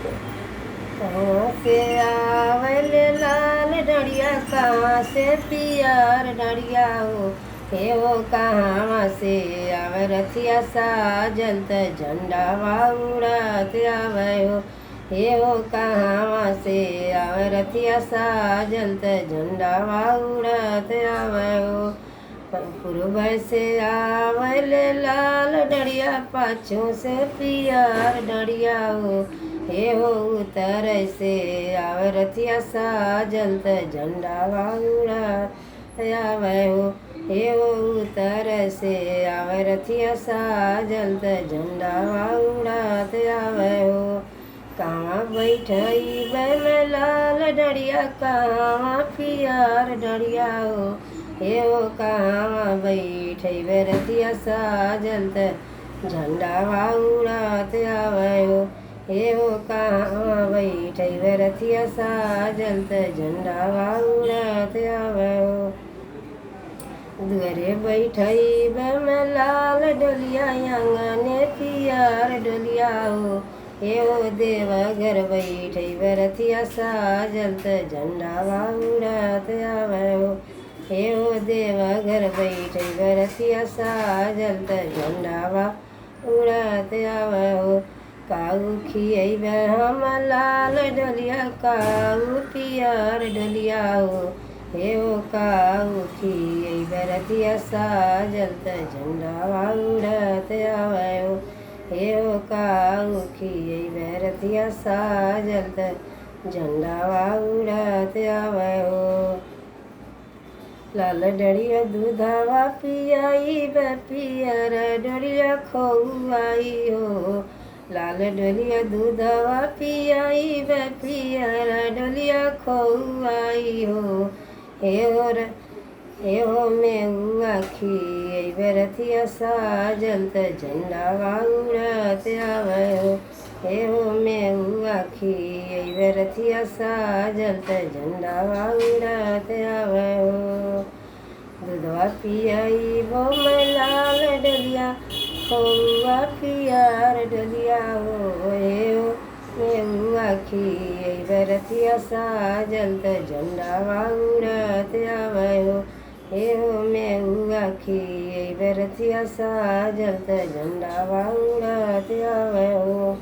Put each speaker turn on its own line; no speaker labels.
कहाँ से आवल लाल डरिया, कहाँ से पियर डरिया हो। हे हो कहाँ से आवे रथिया साजल त झंडा उड़त आवे हो। हे हो कहाँ से आवे रथिया साजल त झंडा उड़त आवे हो। पूर्व से आवल लाल डरिया, पाछों से पियर डरिया हो। हे हो उत्तर से आवे रथिया साजल त झंडा उड़त आवे हो। हे हो उत्तर से आवे रथिया साजल त झंडा उड़त आवे हो। कहाँ बैठई में लाल डरिया, कहाँ पियर डरिया हो। हे हो कहाँ बैठई रथिया साजल त झंडा उड़त आवे हो। हे हो कहाँ बैठई रथिया साजल त झंडा उड़त आवे हो। दुअरे बैठई में लाल डोलिया, आंगने पियर डोलिया हो। हे हो देवघर बैठई रथिया साजल त झंडा उड़त आवे हो। हे हो देवघर बैठई रथिया साजल त झंडा उड़त आवे हो। काऊ खियैबे हम लाल डोलिया, काऊ पियर डोलिया हो। हे हो काऊ खियैबे रथिया साजल त झंडा उड़त आवे हो। हे हो काऊ खियैबे रथिया साजल त झंडा उड़त आवे हो। लाल डरिया दूधवा पियाईबे, पियर डोलिया खौआई हो। लाल डोलिया दूधवा पियाईबे, पियर डोलिया खौआई हो। हे हो मेहुआ खियैबे रथिया साजल त झंडा उड़त आवे हो। हे हो मेहुआ खियैबे रथिया साजल त झंडा उड़त आवे हो। दूधवा पियाईबो मैं लाल डोलिया, खौआ पियर डोलिया हो। हे हो मेहुआ खियैबे रथिया साजल त झंडा उड़त आवे हो। हे हो मेहुआ खियैबे रथिया साजल त झंडा उड़त आवे हो।